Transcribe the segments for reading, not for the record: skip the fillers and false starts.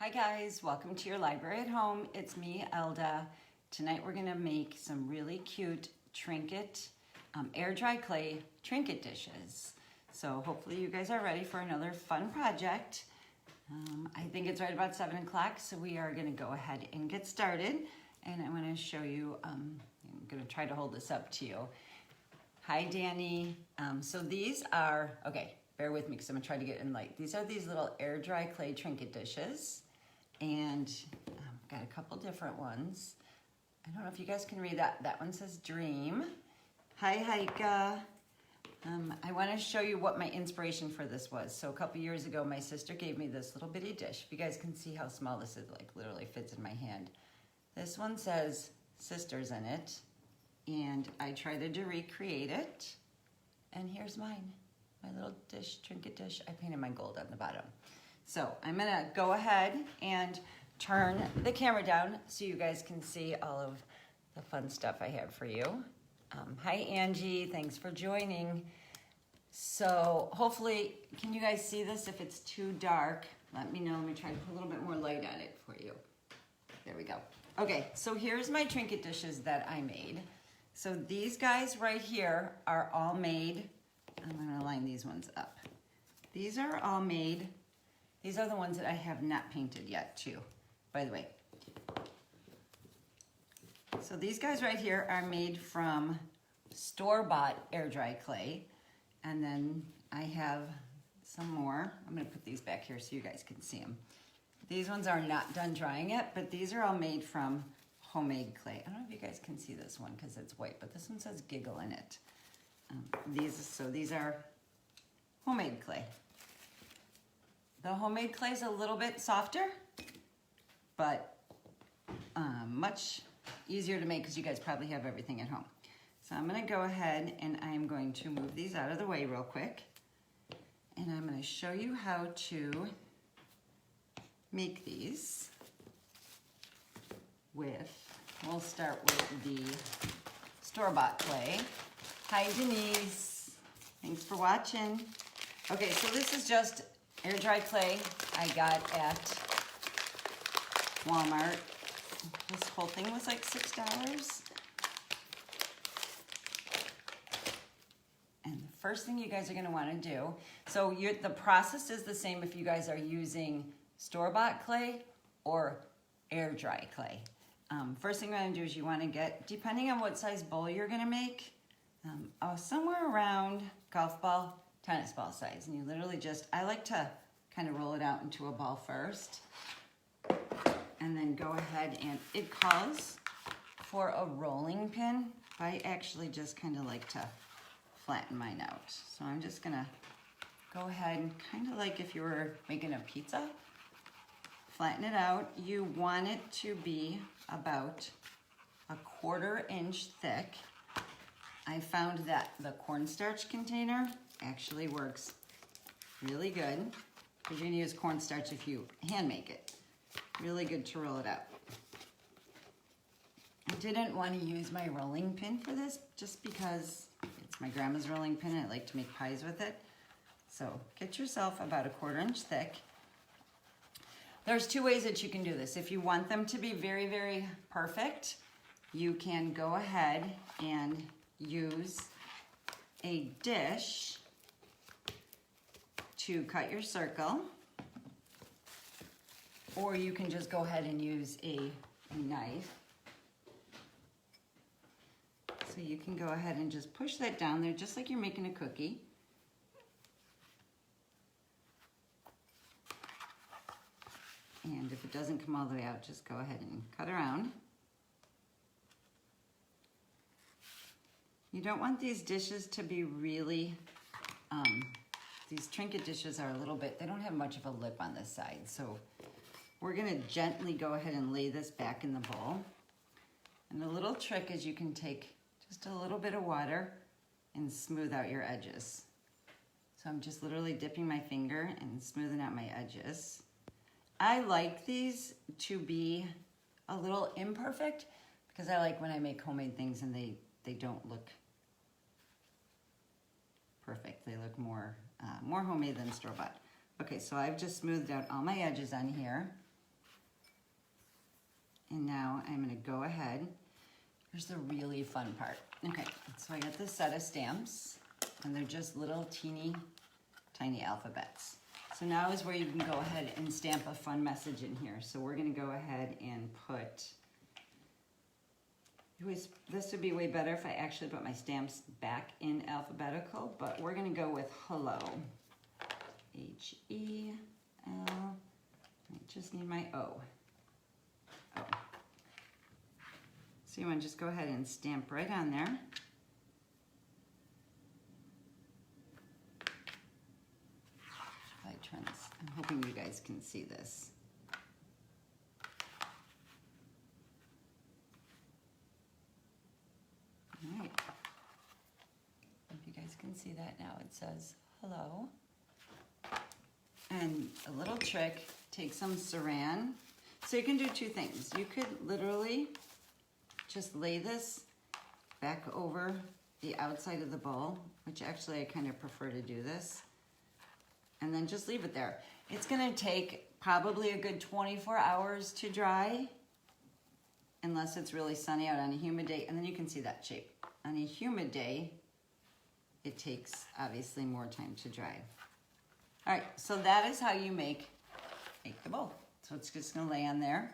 Hi guys, welcome to your library at home. It's me, Elda. Tonight we're gonna make some really cute Trinket, air dry clay Trinket dishes. So hopefully you guys are ready for another fun project. I think it's right about 7 o'clock, so we are gonna go ahead and get started. And I'm gonna show you, I'm gonna try to hold this up to you. Hi Danny. So these are, okay, bear with me because I'm gonna try to get in light. These are these little air dry clay Trinket dishes. And got a couple different ones. I don't know if you guys can read that. That one says dream. Hi Heike. I want to show you what my inspiration for this was. So a couple years ago, my sister gave me this little bitty dish. If you guys can see how small this is, like literally fits in my hand. This one says sisters in it. And I tried to recreate it. And here's mine. My little dish, Trinket dish. I painted my gold on the bottom. So I'm gonna go ahead and turn the camera down so you guys can see all of the fun stuff I have for you. Hi Angie, thanks for joining. So hopefully, can you guys see this? If it's too dark, let me know. Let me try to put a little bit more light on it for you. There we go. Okay, so here's my Trinket dishes that I made. So these guys right here are all made, I'm gonna line these ones up. These are all made. These are the ones that I have not painted yet too, by the way. So these guys right here are made from store-bought air dry clay. And then I have some more. I'm gonna put these back here so you guys can see them. These ones are not done drying yet, but these are all made from homemade clay. I don't know if you guys can see this one because it's white, but this one says giggle in it. These are homemade clay. The homemade clay is a little bit softer, but much easier to make because you guys probably have everything at home. So I'm gonna go ahead and I'm going to move these out of the way real quick. And I'm gonna show you how to make these we'll start with the store-bought clay. Hi Denise, thanks for watching. Okay, so this is just air dry clay I got at Walmart. This whole thing was like $6. And the first thing you guys are gonna wanna do, so the process is the same if you guys are using store-bought clay or air dry clay. First thing you're gonna do is you wanna get, depending on what size bowl you're gonna make, somewhere around golf ball, tennis ball size. And you literally just, I like to kind of roll it out into a ball first. And then go ahead and it calls for a rolling pin. I actually just kind of like to flatten mine out. So I'm just gonna go ahead and kind of like if you were making a pizza, flatten it out. You want it to be about a 1/4 inch thick. I found that the cornstarch container actually works really good because you're gonna use cornstarch if you hand make it. Really good to roll it out. I didn't want to use my rolling pin for this just because it's my grandma's rolling pin and I like to make pies with it. So get yourself about a 1/4 inch thick. There's 2 ways that you can do this. If you want them to be very, very perfect, you can go ahead and use a dish to cut your circle, or you can just go ahead and use a knife. So you can go ahead and just push that down there just like you're making a cookie. And if it doesn't come all the way out, just go ahead and cut around. You don't want these dishes to be really, these Trinket dishes are a little bit, they don't have much of a lip on this side. So we're gonna gently go ahead and lay this back in the bowl. And the little trick is you can take just a little bit of water and smooth out your edges. So I'm just literally dipping my finger and smoothing out my edges. I like these to be a little imperfect because I like when I make homemade things and they don't look perfect. They look more homemade than store-bought. Okay, so I've just smoothed out all my edges on here. And now I'm gonna go ahead. Here's the really fun part. Okay, so I got this set of stamps, and they're just little teeny tiny alphabets. So now is where you can go ahead and stamp a fun message in here. So we're gonna go ahead and put, this would be way better if I actually put my stamps back in alphabetical, but we're gonna go with hello. H-E-L, I just need my O. O. So you wanna just go ahead and stamp right on there. If I turn this, I'm hoping you guys can see this. All right. If you guys can see that now, it says hello. And a little trick, take some saran. So you can do two things. You could literally just lay this back over the outside of the bowl, which actually I kind of prefer to do this, and then just leave it there. It's gonna take probably a good 24 hours to dry, unless it's really sunny out on a humid day, and then you can see that shape. On a humid day, it takes obviously more time to dry. All right, so that is how you make the bowl. So it's just gonna lay on there,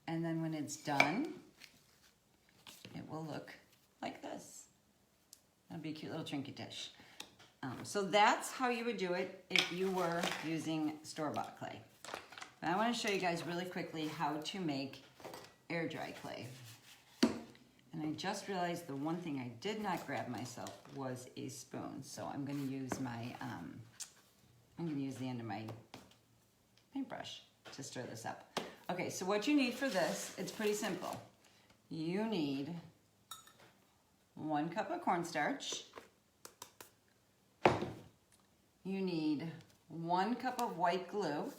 and then when it's done, it will look like this. That'll be a cute little trinket dish. So that's how you would do it if you were using store-bought clay. But I wanna show you guys really quickly how to make air dry clay. And I just realized the one thing I did not grab myself was a spoon. So I'm gonna use my, I'm gonna use the end of my paintbrush to stir this up. Okay, so what you need for this, it's pretty simple. You need 1 cup of cornstarch. You need 1 cup of white glue,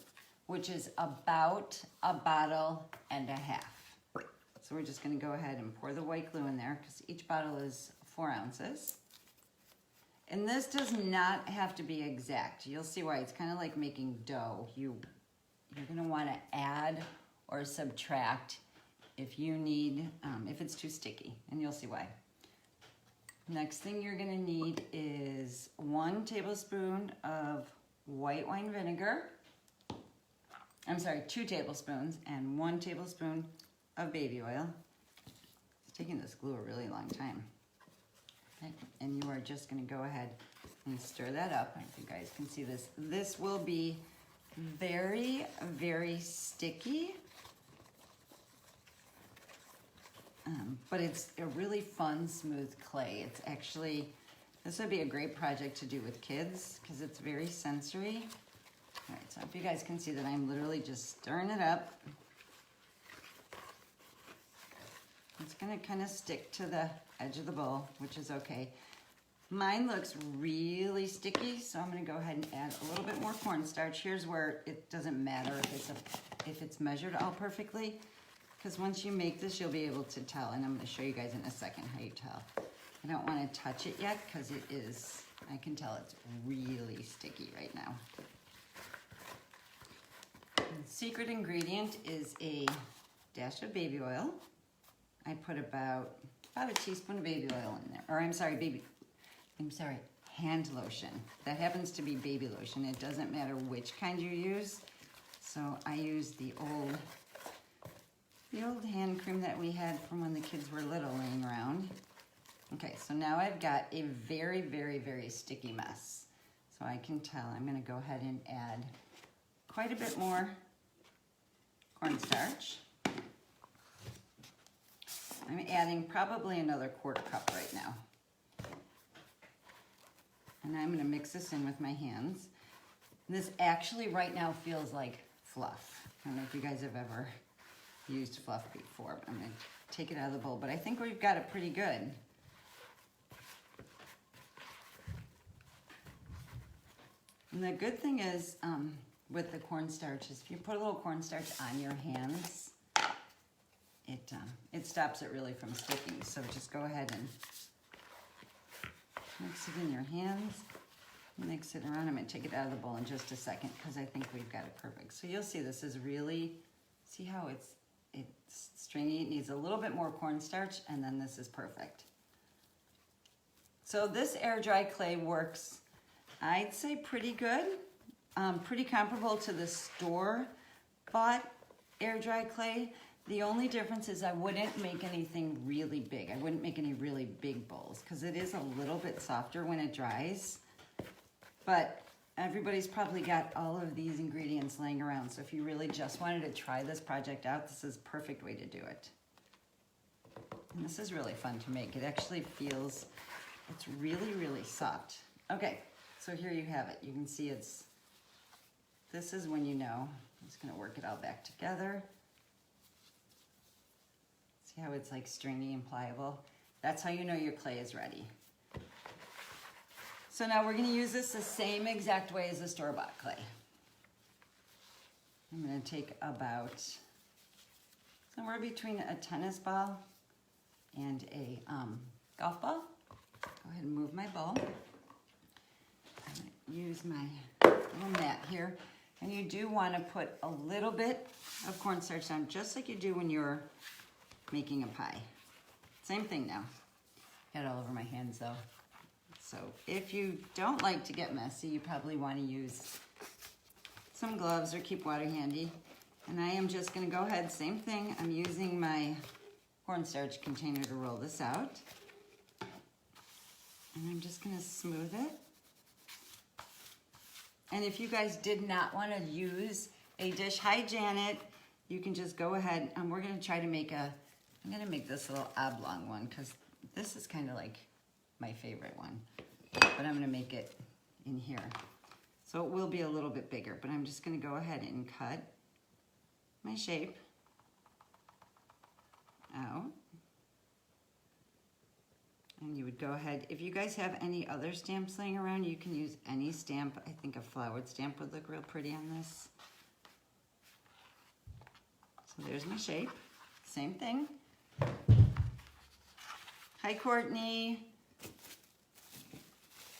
which is about a bottle and a half. So we're just gonna go ahead and pour the white glue in there because each bottle is 4 ounces. And this does not have to be exact. You'll see why. It's kind of like making dough. You're gonna wanna add or subtract if you need, if it's too sticky, and you'll see why. Next thing you're gonna need is 1 tablespoon of white wine vinegar. I'm sorry, 2 tablespoons and 1 tablespoon of baby oil. It's taking this glue a really long time. Okay. And you are just gonna go ahead and stir that up. I don't know if you guys can see this. This will be very, very sticky. But it's a really fun, smooth clay. It's actually, this would be a great project to do with kids because it's very sensory. All right, so if you guys can see that I'm literally just stirring it up. It's gonna kind of stick to the edge of the bowl, which is okay. Mine looks really sticky, so I'm gonna go ahead and add a little bit more cornstarch. Here's where it doesn't matter if it's measured all perfectly, because once you make this, you'll be able to tell, and I'm gonna show you guys in a second how you tell. I don't wanna touch it yet, because it is, I can tell it's really sticky right now. The secret ingredient is a dash of baby oil. I put about a teaspoon of baby oil in there, or I'm sorry, hand lotion. That happens to be baby lotion. It doesn't matter which kind you use. So I use the old hand cream that we had from when the kids were little laying around. Okay, so now I've got a very, very, very sticky mess. So I can tell I'm gonna go ahead and add quite a bit more cornstarch. I'm adding probably another 1/4 cup right now. And I'm gonna mix this in with my hands. And this actually right now feels like fluff. I don't know if you guys have ever used fluff before, but I'm gonna take it out of the bowl. But I think we've got it pretty good. And the good thing is with the cornstarch is if you put a little cornstarch on your hands, it stops it really from sticking. So just go ahead and mix it in your hands, mix it around. I'm gonna take it out of the bowl in just a second because I think we've got it perfect. So you'll see this is really, see how it's It's stringy, it needs a little bit more cornstarch, and then this is perfect. So this air dry clay works, I'd say pretty good, pretty comparable to the store-bought air dry clay. The only difference is I wouldn't make anything really big. I wouldn't make any really big bowls because it is a little bit softer when it dries. But everybody's probably got all of these ingredients laying around. So if you really just wanted to try this project out, this is a perfect way to do it. And this is really fun to make. It actually feels, it's really, really soft. Okay, so here you have it. You can see this is when you know. I'm just gonna work it all back together. See how it's like stringy and pliable? That's how you know your clay is ready. So now we're gonna use this the same exact way as the store-bought clay. I'm gonna take about somewhere between a tennis ball and a golf ball. Go ahead and move my bowl. I'm gonna use my little mat here. And you do wanna put a little bit of cornstarch down, just like you do when you're making a pie. Same thing now. Got it all over my hands though. So if you don't like to get messy, you probably want to use some gloves or keep water handy. And I am just going to go ahead, same thing. I'm using my cornstarch container to roll this out. And I'm just going to smooth it. And if you guys did not want to use a dish, hi Janet, you can just go ahead and we're going to try to make I'm going to make this little oblong one because this is kind of like my favorite one. But I'm going to make it in here. So it will be a little bit bigger, but I'm just going to go ahead and cut my shape out. And you would go ahead, if you guys have any other stamps laying around, you can use any stamp. I think a flowered stamp would look real pretty on this. So there's my shape. Same thing. Hi, Courtney.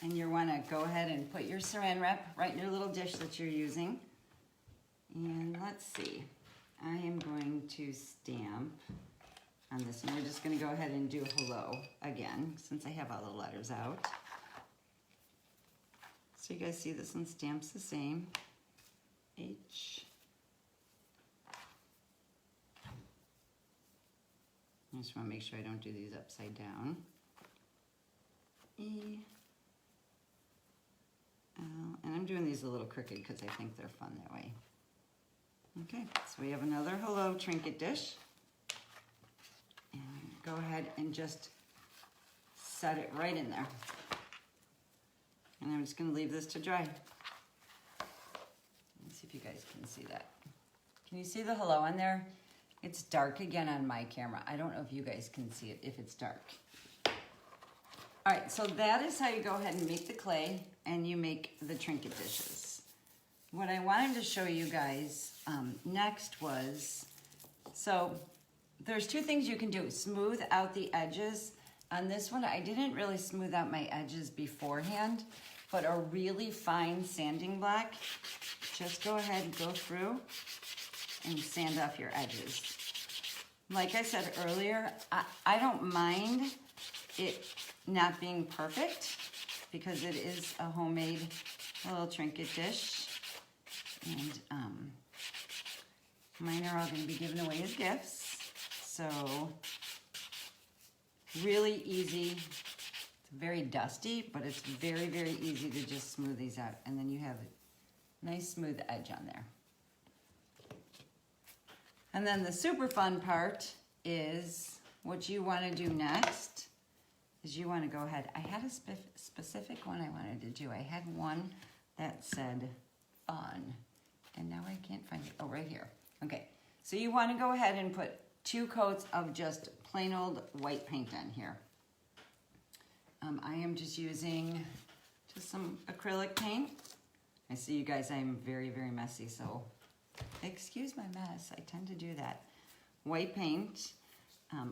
And you want to go ahead and put your saran wrap right in your little dish that you're using. And let's see. I am going to stamp on this, and we're just going to go ahead and do hello again, since I have all the letters out. So you guys see this one stamps the same. H. I just want to make sure I don't do these upside down. E. L. And I'm doing these a little crooked because I think they're fun that way. Okay, so we have another hello trinket dish. And go ahead and just set it right in there. And I'm just going to leave this to dry. Let's see if you guys can see that. Can you see the hello on there? It's dark again on my camera. I don't know if you guys can see it if it's dark. All right, so that is how you go ahead and make the clay and you make the trinket dishes. What I wanted to show you guys next was, so there's two things you can do. Smooth out the edges. On this one, I didn't really smooth out my edges beforehand, but a really fine sanding block, just go ahead and go through and sand off your edges. Like I said earlier, I don't mind it not being perfect because it is a homemade little trinket dish. And mine are all going to be given away as gifts. So really easy. It's very dusty, but it's very, very easy to just smooth these out. And then you have a nice smooth edge on there. And then the super fun part is what you want to do next is you want to go ahead. I had a specific one I wanted to do. I had one that said fun, and now I can't find it. Oh, right here. Okay, so you want to go ahead and put 2 coats of just plain old white paint on here. I am just using just some acrylic paint. I see you guys, I'm very, very messy, so excuse my mess. I tend to do that. White paint.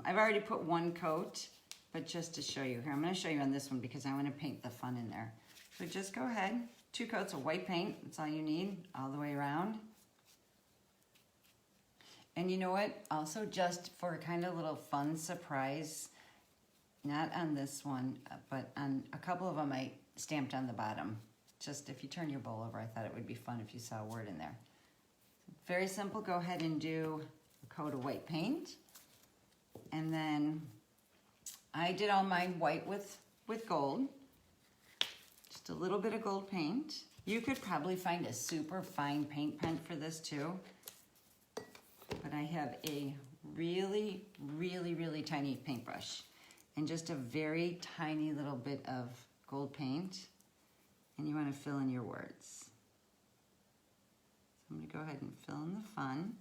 I've already put 1 coat, but just to show you here, I'm going to show you on this one because I want to paint the fun in there. So just go ahead, 2 coats of white paint. That's all you need, all the way around. And you know what? Also, just for kind of a little fun surprise, not on this one, but on a couple of them I stamped on the bottom. Just if you turn your bowl over, I thought it would be fun if you saw a word in there. Very simple. Go ahead and do a coat of white paint. And then I did all mine white with gold. Just a little bit of gold paint. You could probably find a super fine paint pen for this too. But I have a really, really, really tiny paintbrush and just a very tiny little bit of gold paint. And you want to fill in your words. So I'm going to go ahead and fill in the fun.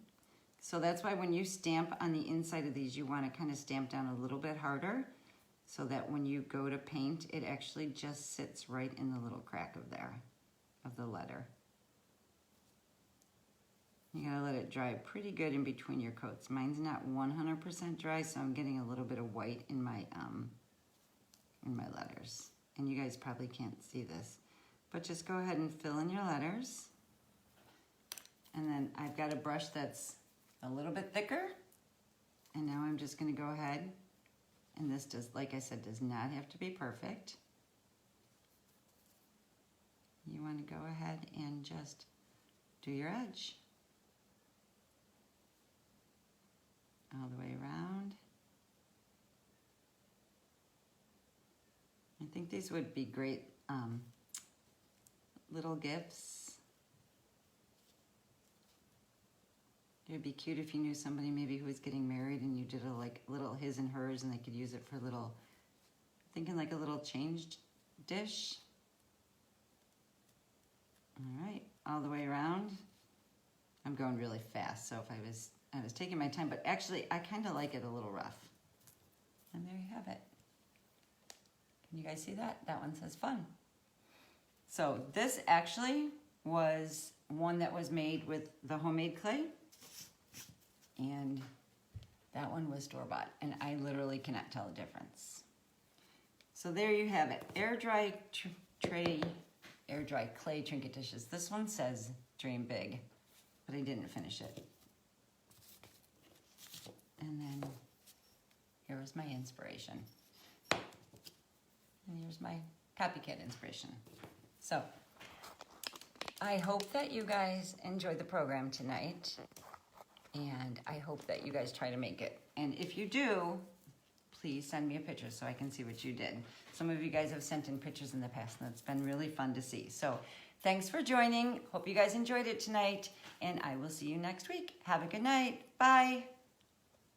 So that's why when you stamp on the inside of these, you want to kind of stamp down a little bit harder so that when you go to paint, it actually just sits right in the little crack of there, of the letter. You gotta let it dry pretty good in between your coats. Mine's not 100% dry, so I'm getting a little bit of white in my letters. And you guys probably can't see this, but just go ahead and fill in your letters. And then I've got a brush that's a little bit thicker. And now I'm just gonna go ahead, and this does, like I said, does not have to be perfect. You wanna go ahead and just do your edge. All the way around. I think these would be great little gifts. It would be cute if you knew somebody maybe who was getting married and you did a like little his and hers and they could use it for little, thinking like a little changed dish. All right, all the way around. I'm going really fast, so if I was taking my time, but actually I kind of like it a little rough. And there you have it. Can you guys see that? That one says fun. So this actually was one that was made with the homemade clay. And that one was store-bought. And I literally cannot tell the difference. So there you have it. Air dry clay trinket dishes. This one says dream big, but I didn't finish it. And then here was my inspiration. And here's my copycat inspiration. So I hope that you guys enjoyed the program tonight. And I hope that you guys try to make it. And if you do, please send me a picture so I can see what you did. Some of you guys have sent in pictures in the past, and it's been really fun to see. So thanks for joining. Hope you guys enjoyed it tonight. And I will see you next week. Have a good night. Bye.